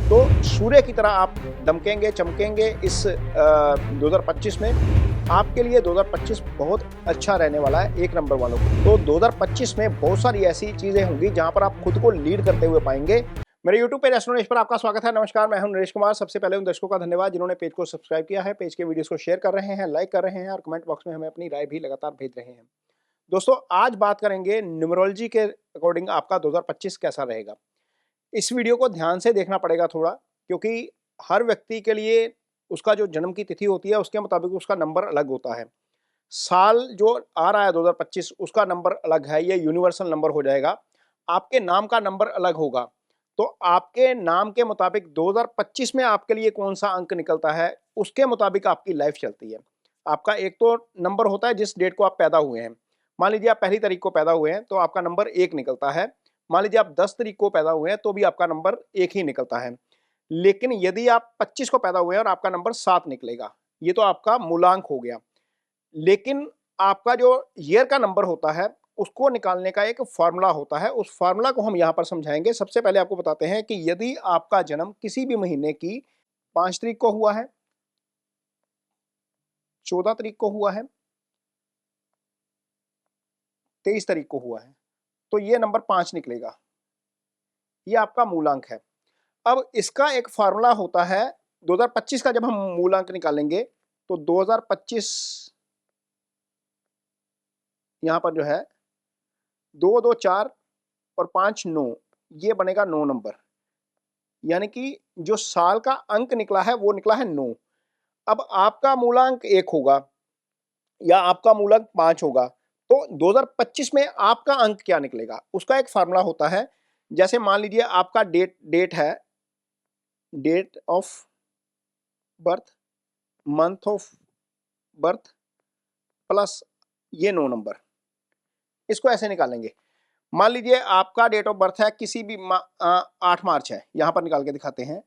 तो सूर्य की तरह आप दमकेंगे, चमकेंगे इस 2025 में। आपके लिए 2025 बहुत अच्छा रहने वाला है एक नंबर वालों को। तो 2025 में बहुत सारी ऐसी चीज़ें होंगी जहाँ पर आप खुद को लीड करते हुए पाएंगे। मेरे यूट्यूब पेज एस्ट्रो नरेश पर आपका स्वागत है। नमस्कार, मैं हूं नरेश कुमार। सबसे पहले उन दर्शकों का धन्यवाद जिन्होंने पेज को सब्सक्राइब किया है, पेज के वीडियोस को शेयर कर रहे हैं, लाइक कर रहे हैं और कमेंट बॉक्स में हमें अपनी राय भी लगातार भेज रहे हैं। दोस्तों, आज बात करेंगे न्यूमरोलॉजी के अकॉर्डिंग आपका 2025 कैसा रहेगा। इस वीडियो को ध्यान से देखना पड़ेगा थोड़ा, क्योंकि हर व्यक्ति के लिए उसका जो जन्म की तिथि होती है उसके मुताबिक उसका नंबर अलग होता है। साल जो आ रहा है 2025 उसका नंबर अलग है, ये यूनिवर्सल नंबर हो जाएगा। आपके नाम का नंबर अलग होगा। तो आपके नाम के मुताबिक 2025 में आपके लिए कौन सा अंक निकलता है उसके मुताबिक आपकी लाइफ चलती है। आपका एक तो नंबर होता है जिस डेट को आप पैदा हुए हैं। मान लीजिए आप 1 तारीख को पैदा हुए हैं तो आपका नंबर 1 निकलता है। मान लीजिए आप 10 तारीख को पैदा हुए हैं तो भी आपका नंबर 1 ही निकलता है। लेकिन यदि आप 25 को पैदा हुए हैं और आपका नंबर 7 निकलेगा, ये तो आपका मूलांक हो गया। लेकिन आपका जो ईयर का नंबर होता है उसको निकालने का एक फॉर्मूला होता है। उस फॉर्मूला को हम यहाँ पर समझाएंगे। सबसे पहले आपको बताते हैं कि यदि आपका जन्म किसी भी महीने की 5 तारीख को हुआ है, 14 तारीख को हुआ है, 23 तारीख को हुआ है, तो ये नंबर 5 निकलेगा। ये आपका मूलांक है। अब इसका एक फार्मूला होता है 2025 का। जब हम मूलांक निकालेंगे तो 2025 यहां पर जो है 2 2 4 और 5 9, ये बनेगा 9 नंबर। यानी कि जो साल का अंक निकला है वो निकला है 9। अब आपका मूलांक 1 होगा या आपका मूलांक 5 होगा, तो 2025 में आपका अंक क्या निकलेगा उसका एक फार्मूला होता है। जैसे मान लीजिए आपका डेट है, date of birth, month of birth plus ये 9 नंबर। इसको ऐसे निकालेंगे। मान लीजिए आपका डेट ऑफ बर्थ है किसी भी 8 मार्च है, यहां पर निकाल के दिखाते हैं।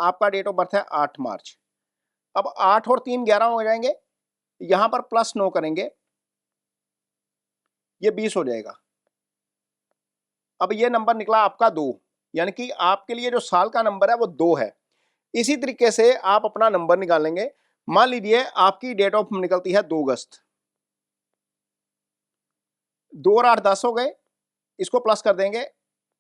आपका डेट ऑफ बर्थ है 8 मार्च। अब 8 और 3 11 हो जाएंगे, यहां पर प्लस 9 करेंगे, ये 20 हो जाएगा। अब ये नंबर निकला आपका 2, यानी कि आपके लिए जो साल का नंबर है वो 2 है। इसी तरीके से आप अपना नंबर निकालेंगे। मान लीजिए आपकी डेट ऑफ निकलती है 2 अगस्त। 2 और 8 10 हो गए, इसको प्लस कर देंगे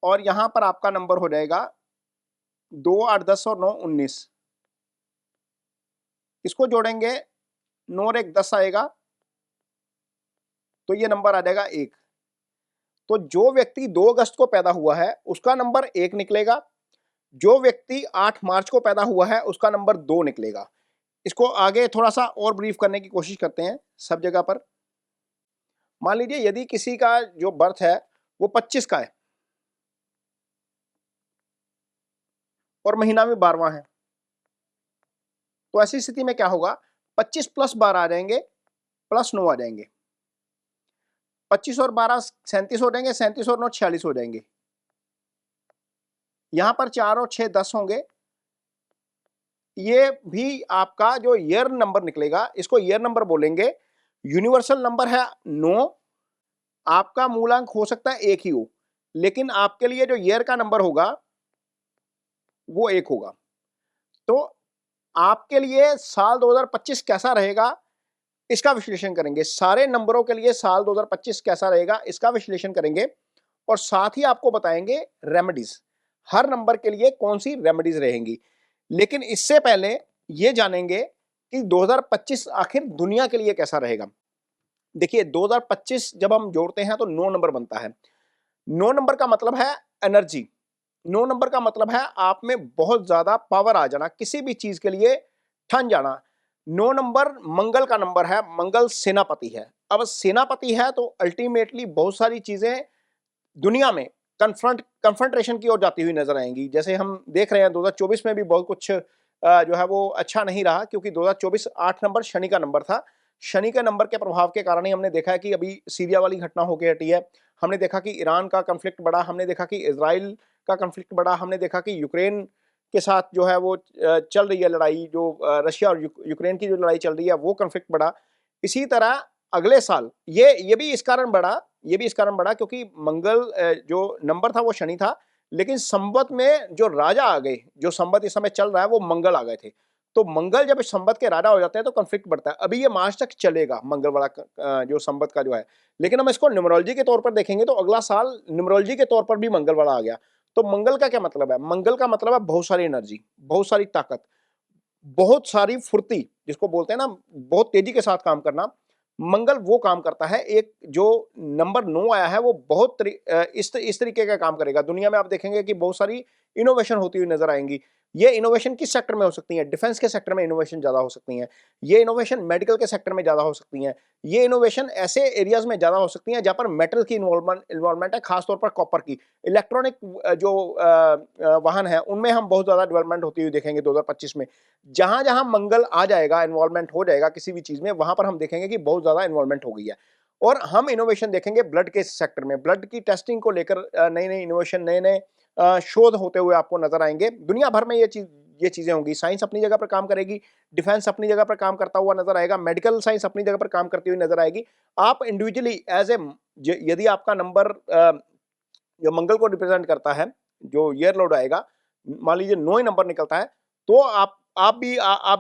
और यहां पर आपका नंबर हो जाएगा 2 8 10 और 9 19। इसको जोड़ेंगे, 9 और 1 10 आएगा, तो ये नंबर आ जाएगा 1। तो जो व्यक्ति 2 अगस्त को पैदा हुआ है उसका नंबर 1 निकलेगा। जो व्यक्ति 8 मार्च को पैदा हुआ है उसका नंबर 2 निकलेगा। इसको आगे थोड़ा सा और ब्रीफ करने की कोशिश करते हैं सब जगह पर। मान लीजिए यदि किसी का जो बर्थ है वो 25 का है और महीना में 12वां है, तो ऐसी स्थिति में क्या होगा, 25 प्लस 12 आ जाएंगे, प्लस 9 आ जाएंगे। 25 और 12 37 हो जाएंगे, 37 और 9 46 हो जाएंगे। यहां पर 4 और 6 10 होंगे। ये भी आपका जो ईयर नंबर निकलेगा इसको ईयर नंबर बोलेंगे। यूनिवर्सल नंबर है 9। आपका मूलांक हो सकता है 1 ही हो, लेकिन आपके लिए जो ईयर का नंबर होगा वो 1 होगा। तो आपके लिए साल 2025 कैसा रहेगा इसका विश्लेषण करेंगे। सारे नंबरों के लिए साल 2025 कैसा रहेगा इसका विश्लेषण करेंगे और साथ ही आपको बताएंगे रेमेडीज, हर नंबर के लिए कौन सी रेमेडीज रहेंगी। लेकिन इससे पहले ये जानेंगे कि 2025 आखिर दुनिया के लिए कैसा रहेगा। देखिए 2025 जब हम जोड़ते हैं तो 9 नंबर बनता है। 9 नंबर का मतलब है एनर्जी। 9 नंबर का मतलब है आप में बहुत ज्यादा पावर आ जाना, किसी भी चीज के लिए ठन जाना। 9 नंबर मंगल का नंबर है, मंगल सेनापति है। अब सेनापति है तो अल्टीमेटली बहुत सारी चीजें दुनिया में कन्फ्रंटेशन की ओर जाती हुई नजर आएंगी। जैसे हम देख रहे हैं 2024 में भी बहुत कुछ जो है वो अच्छा नहीं रहा, क्योंकि 2024 8 नंबर शनि का नंबर था। शनि के नंबर के प्रभाव के कारण ही हमने देखा है कि अभी सीरिया वाली घटना होकर हटी है। हमने देखा कि ईरान का कंफ्लिक्ट बढ़ा, हमने देखा कि इजराइल का कंफ्लिक्ट बढ़ा, हमने देखा कि यूक्रेन के साथ जो है वो चल रही है लड़ाई, जो रशिया और यूक्रेन की जो लड़ाई चल रही है वो कंफ्लिक्ट बढ़ा। इसी तरह अगले साल ये भी इस कारण बढ़ा, क्योंकि मंगल जो नंबर था वो शनि था, लेकिन संवत में जो राजा आ गए, जो संवत इस समय चल रहा है वो मंगल आ गए थे। तो मंगल जब संवत के राजा हो जाते हैं तो कॉन्फ्लिक्ट बढ़ता है। अभी ये मार्च तक चलेगा मंगल वाला जो संवत का जो है, लेकिन हम इसको न्यूमरोलॉजी के तौर पर देखेंगे तो अगला साल न्यूमरोलॉजी के तौर पर भी मंगल वाला आ गया। तो मंगल का क्या मतलब है? मंगल का मतलब है बहुत सारी एनर्जी, बहुत सारी ताकत, बहुत सारी फुर्ती, जिसको बोलते हैं ना बहुत तेजी के साथ काम करना। मंगल वो काम करता है, एक जो नंबर 9 आया है वो बहुत इस तरीके का काम करेगा। दुनिया में आप देखेंगे कि बहुत सारी इनोवेशन होती हुई नजर आएंगी। ये इनोवेशन किस सेक्टर में हो सकती है? डिफेंस के सेक्टर में इनोवेशन ज्यादा हो सकती है। ये इनोवेशन मेडिकल के सेक्टर में ज्यादा हो सकती है। ये इनोवेशन ऐसे एरियाज में ज्यादा हो सकती है जहां पर मेटल की इन्वॉल्वमेंट है, खासतौर पर कॉपर की। इलेक्ट्रॉनिक जो वाहन है उनमें हम बहुत ज्यादा डेवलपमेंट होती हुई देखेंगे 2025 में। जहां जहां मंगल आ जाएगा, इन्वॉल्वमेंट हो जाएगा किसी भी चीज में, वहां पर हम देखेंगे कि बहुत ज्यादा इन्वॉल्वमेंट हो गई है। और हम इनोवेशन देखेंगे ब्लड के सेक्टर में, ब्लड की टेस्टिंग को लेकर नई नई इनोवेशन, नए नए शोध होते हुए आपको नजर आएंगे। दुनिया भर में ये चीजें होंगी। साइंस अपनी जगह पर काम करेगी, डिफेंस अपनी जगह पर काम करता हुआ नजर आएगा, मेडिकल साइंस अपनी जगह पर काम करती हुई नजर आएगी। आप इंडिविजुअली एज ए, यदि आपका नंबर जो मंगल को रिप्रेजेंट करता है, जो ईयर लोड आएगा, मान लीजिए 9 ही नंबर निकलता है, तो आप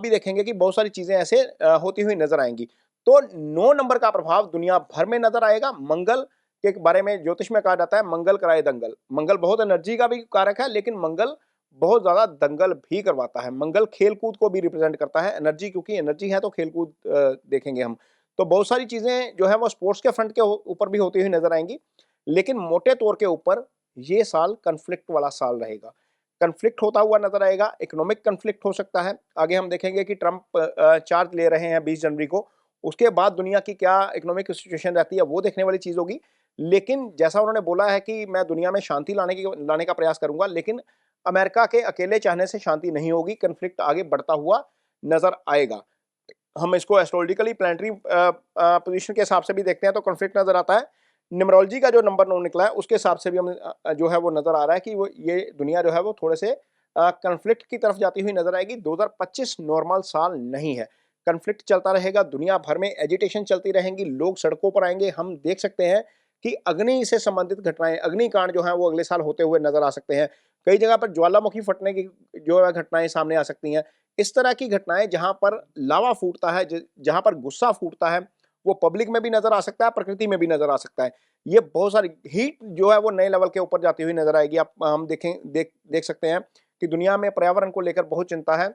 भी देखेंगे कि बहुत सारी चीजें ऐसे होती हुई नजर आएंगी। तो 9 नंबर का प्रभाव दुनिया भर में नजर आएगा। मंगल के बारे में ज्योतिष में कहा जाता है मंगल कराए दंगल। मंगल बहुत एनर्जी का भी कारक है, लेकिन मंगल बहुत ज्यादा दंगल भी करवाता है। मंगल खेलकूद को भी रिप्रेजेंट करता है, एनर्जी, क्योंकि एनर्जी है तो खेलकूद देखेंगे हम। तो बहुत सारी चीजें जो है वो स्पोर्ट्स के फ्रंट के ऊपर भी होती हुई नजर आएंगी। लेकिन मोटे तौर के ऊपर ये साल कन्फ्लिक्ट वाला साल रहेगा। कन्फ्लिक्ट होता हुआ नजर आएगा, इकोनॉमिक कन्फ्लिक्ट हो सकता है। आगे हम देखेंगे कि ट्रंप चार्ज ले रहे हैं 20 जनवरी को, उसके बाद दुनिया की क्या इकोनॉमिक सिचुएशन रहती है वो देखने वाली चीज होगी। लेकिन जैसा उन्होंने बोला है कि मैं दुनिया में शांति लाने का प्रयास करूंगा, लेकिन अमेरिका के अकेले चाहने से शांति नहीं होगी, कन्फ्लिक्ट आगे बढ़ता हुआ नजर आएगा। हम इसको एस्ट्रोलॉजिकली प्लानिटरी पोजीशन के हिसाब से भी देखते हैं तो कॉन्फ्लिक्ट नजर आता है। न्यूमरोलॉजी का जो नंबर 9 निकला है उसके हिसाब से भी हम जो है वो नजर आ रहा है कि वो ये दुनिया जो है वो थोड़े से कन्फ्लिक्ट की तरफ जाती हुई नजर आएगी। 2025 नॉर्मल साल नहीं है, कन्फ्लिक्ट चलता रहेगा, दुनिया भर में एजिटेशन चलती रहेंगी, लोग सड़कों पर आएंगे। हम देख सकते हैं कि अग्नि से संबंधित घटनाएं, अग्निकांड जो है वो अगले साल होते हुए नजर आ सकते हैं। कई जगह पर ज्वालामुखी फटने की जो है घटनाएं सामने आ सकती हैं। इस तरह की घटनाएं जहां पर लावा फूटता है, जहां पर गुस्सा फूटता है, वो पब्लिक में भी नजर आ सकता है, प्रकृति में भी नजर आ सकता है। ये बहुत सारी हीट जो है वो नए लेवल के ऊपर जाती हुई नजर आएगी। आप हम देख सकते हैं कि दुनिया में पर्यावरण को लेकर बहुत चिंता है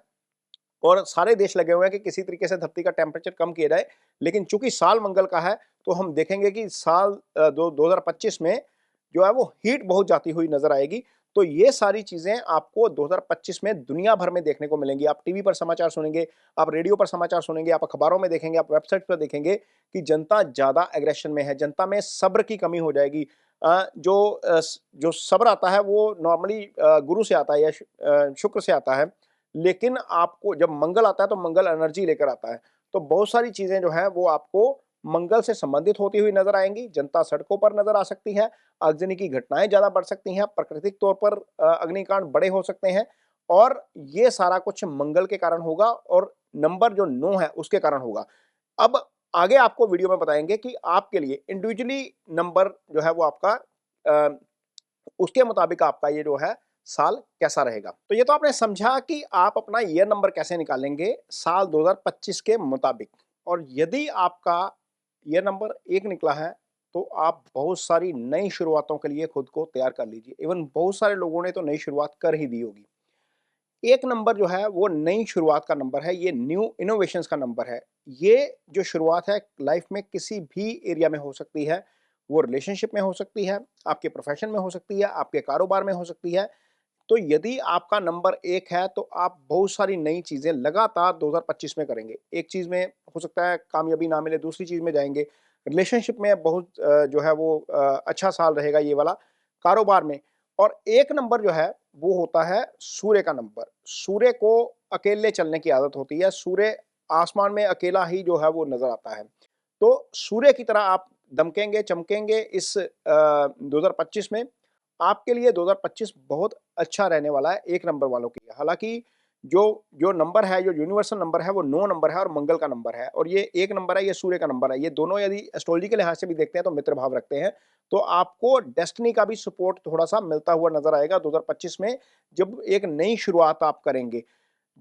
और सारे देश लगे हुए हैं कि किसी तरीके से धरती का टेम्परेचर कम किया जाए। लेकिन चूंकि साल मंगल का है तो हम देखेंगे कि साल 2025 में जो है वो हीट बहुत जाती हुई नजर आएगी। तो ये सारी चीजें आपको 2025 में दुनिया भर में देखने को मिलेंगी। आप टीवी पर समाचार सुनेंगे, आप रेडियो पर समाचार सुनेंगे, आप अखबारों में देखेंगे, आप वेबसाइट पर देखेंगे कि जनता ज्यादा एग्रेशन में है, जनता में सब्र की कमी हो जाएगी। जो सब्र आता है वो नॉर्मली गुरु से आता है या शुक्र से आता है। लेकिन आपको जब मंगल आता है तो मंगल एनर्जी लेकर आता है। तो बहुत सारी चीजें जो है वो आपको मंगल से संबंधित होती हुई नजर आएंगी। जनता सड़कों पर नजर आ सकती है, आगजनी की घटनाएं ज्यादा बढ़ सकती हैं, प्राकृतिक तौर पर अग्निकांड बड़े हो सकते हैं। और ये सारा कुछ मंगल के कारण होगा और नंबर जो 9 है उसके कारण होगा। अब आगे आपको वीडियो में बताएंगे कि आपके लिए इंडिविजुअली नंबर जो है वो आपका अ, उसके मुताबिक आपका ये जो है साल कैसा रहेगा। तो ये तो आपने समझा कि आप अपना ईयर नंबर कैसे निकालेंगे साल 2025 के मुताबिक। और यदि आपका ईयर नंबर 1 निकला है तो आप बहुत सारी नई शुरुआतों के लिए खुद को तैयार कर लीजिए। इवन बहुत सारे लोगों ने तो नई शुरुआत कर ही दी होगी। 1 नंबर जो है वो नई शुरुआत का नंबर है, ये न्यू इनोवेशंस का नंबर है। ये जो शुरुआत है लाइफ में किसी भी एरिया में हो सकती है। वो रिलेशनशिप में हो सकती है, आपके प्रोफेशन में हो सकती है, आपके कारोबार में हो सकती है। तो यदि आपका नंबर 1 है तो आप बहुत सारी नई चीज़ें लगातार 2025 में करेंगे। एक चीज़ में हो सकता है कामयाबी ना मिले, दूसरी चीज़ में जाएँगे। रिलेशनशिप में बहुत जो है वो अच्छा साल रहेगा ये वाला। कारोबार में, और 1 नंबर जो है वो होता है सूर्य का नंबर। सूर्य को अकेले चलने की आदत होती है। सूर्य आसमान में अकेला ही जो है वो नज़र आता है। तो सूर्य की तरह आप दमकेंगे, चमकेंगे इस 2025 में। आपके लिए 2025 बहुत अच्छा रहने वाला है 1 नंबर वालों के लिए। हालाँकि जो जो नंबर है, जो यूनिवर्सल नंबर है वो 9 नंबर है और मंगल का नंबर है, और ये 1 नंबर है, ये सूर्य का नंबर है। ये दोनों यदि एस्ट्रोलॉजी के लिहाज से भी देखते हैं तो मित्र भाव रखते हैं। तो आपको डेस्टिनी का भी सपोर्ट थोड़ा-सा मिलता हुआ नज़र आएगा 2025 में, जब एक नई शुरुआत आप करेंगे।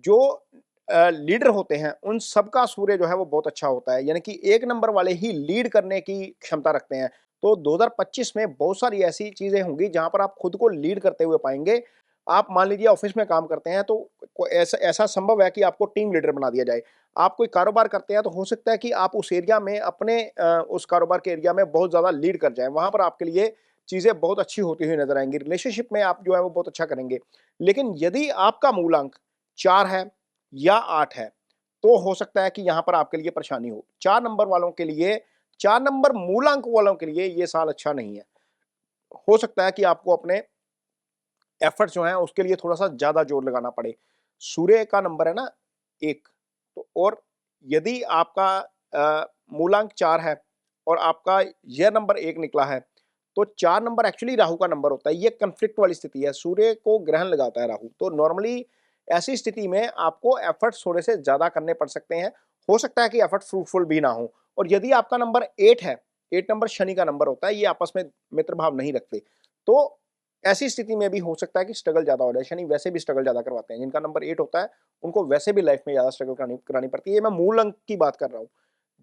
जो लीडर होते हैं उन सबका सूर्य जो है वो बहुत अच्छा होता है, यानी कि 1 नंबर वाले ही लीड करने की क्षमता रखते हैं। तो 2025 में बहुत सारी ऐसी चीज़ें होंगी जहाँ पर आप खुद को लीड करते हुए पाएँगे। आप मान लीजिए ऑफ़िस में काम करते हैं तो को ऐसा ऐसा संभव है कि आपको टीम लीडर बना दिया जाए। आप कोई कारोबार करते हैं तो हो सकता है कि आप उस एरिया में अपने उस कारोबार के एरिया में बहुत ज़्यादा लीड कर जाएँ। वहाँ पर आपके लिए चीज़ें बहुत अच्छी होती हुई नज़र आएँगी। रिलेशनशिप में आप जो है वो बहुत अच्छा करेंगे। लेकिन यदि आपका मूलांक 4 है या 8 है, तो हो सकता है कि यहाँ पर आपके लिए परेशानी हो। 4 नंबर वालों के लिए, 4 नंबर मूलांक वालों के लिए ये साल अच्छा नहीं है। हो सकता है कि आपको अपने एफर्ट्स जो हैं उसके लिए थोड़ा-सा ज़्यादा जोर लगाना पड़े। सूर्य का नंबर है ना 1, तो और यदि आपका मूलांक 4 है और आपका ईयर नंबर 1 निकला है, तो 4 नंबर एक्चुअली राहु का नंबर होता है। ये कॉन्फ्लिक्ट वाली स्थिति है, सूर्य को ग्रहण लगाता है राहु। तो नॉर्मली ऐसी स्थिति में आपको एफर्ट्स थोड़े से ज़्यादा करने पड़ सकते हैं। हो सकता है कि एफर्ट फ्रूटफुल भी ना हो, और यदि आपका नंबर 8 है, 8 नंबर शनि का नंबर होता है, ये आपस में मित्र भाव नहीं रखते। तो ऐसी स्थिति में भी हो सकता है कि स्ट्रगल ज़्यादा हो जाए। शनि वैसे भी स्ट्रगल ज़्यादा करवाते हैं। जिनका नंबर 8 होता है, उनको वैसे भी लाइफ में ज़्यादा स्ट्रगल करानी करानी पड़ती है। ये मैं मूल अंक की बात कर रहा हूँ।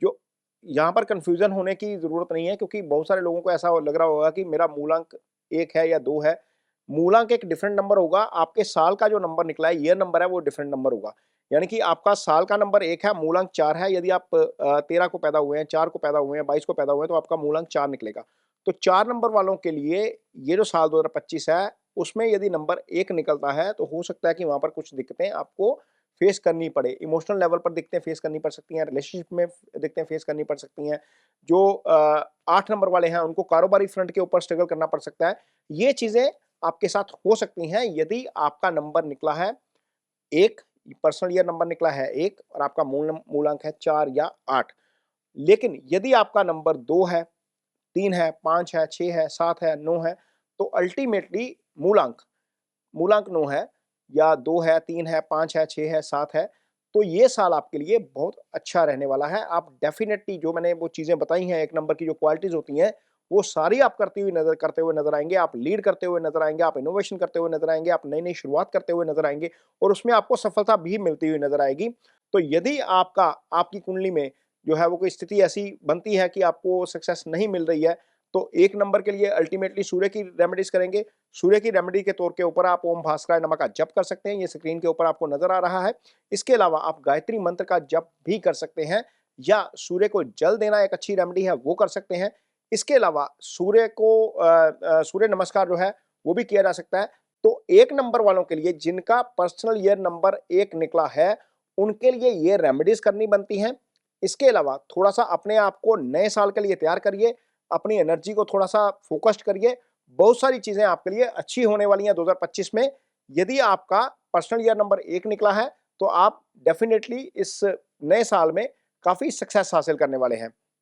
जो यहाँ पर कन्फ्यूज़न होने की ज़रूरत नहीं है, क्योंकि बहुत सारे लोगों को ऐसा लग रहा होगा कि मेरा मूलांक 1 है या 2 है। मूलांक एक डिफरेंट नंबर होगा, आपके साल का जो नंबर निकला है, ईयर नंबर है, वो डिफरेंट नंबर होगा। यानी कि आपका साल का नंबर 1 है, मूलांक 4 है। यदि आप 13 को पैदा हुए हैं, 4 को पैदा हुए हैं, 22 को पैदा हुए हैं, तो आपका मूलांक 4 निकलेगा। तो 4 नंबर वालों के लिए ये जो साल 2025 है, उसमें यदि नंबर 1 निकलता है, तो हो सकता है कि वहाँ पर कुछ दिक्कतें आपको फेस करनी पड़े। इमोशनल लेवल पर दिक्कतें फेस करनी पड़ सकती हैं, रिलेशनशिप में दिक्कतें फेस करनी पड़ सकती हैं। जो 8 नंबर वाले हैं, उनको कारोबारी फ्रंट के ऊपर स्ट्रगल करना पड़ सकता है। ये चीज़ें आपके साथ हो सकती हैं यदि आपका नंबर निकला है 1, पर्सनल ईयर नंबर निकला है 1 और आपका मूलांक है 4 या 8। लेकिन यदि आपका नंबर 2 है, 3 है, 5 है, 6 है, 7 है, 9 है, तो अल्टीमेटली मूलांक मूलांक 9 है या 2 है, 3 है, 5 है, 6 है, 7 है, तो ये साल आपके लिए बहुत अच्छा रहने वाला है। आप डेफ़िनेटली जो मैंने वो चीज़ें बताई हैं, 1 नंबर की जो क्वालिटीज़ होती हैं, वो सारी आप करते हुए नज़र आएँगे, आप लीड करते हुए नज़र आएँगे, आप इनोवेशन करते हुए नज़र आएँगे, आप नई-नई शुरुआत करते हुए नज़र आएँगे और उसमें आपको सफलता भी मिलती हुई नज़र आएगी। तो यदि आपकी कुंडली में जो है वो कोई स्थिति ऐसी बनती है कि आपको सक्सेस नहीं मिल रही है, तो 1 नंबर के लिए अल्टीमेटली सूर्य की रेमेडीज़ करेंगे। सूर्य की रेमेडी के तौर के ऊपर आप ओम भास्कराय नमः का जप कर सकते हैं, ये स्क्रीन के ऊपर आपको नज़र आ रहा है। इसके अलावा आप गायत्री मंत्र का जप भी कर सकते हैं, या सूर्य को जल देना एक अच्छी रेमेडी है, वो कर सकते हैं। इसके अलावा सूर्य नमस्कार जो है, वो भी किया जा सकता है। तो 1 नंबर वालों के लिए जिनका पर्सनल ईयर नंबर 1 निकला है, उनके लिए ये रेमेडीज़ करनी बनती हैं। इसके अलावा थोड़ा-सा अपने आप को नए साल के लिए तैयार करिए, अपनी एनर्जी को थोड़ा-सा फ़ोकस्ड करिए। बहुत सारी चीज़ें आपके लिए अच्छी होने वाली हैं 2025 में। यदि आपका पर्सनल ईयर नंबर 1 निकला है, तो आप डेफ़िनेटली इस नए साल में काफ़ी सक्सेस हासिल करने वाले हैं।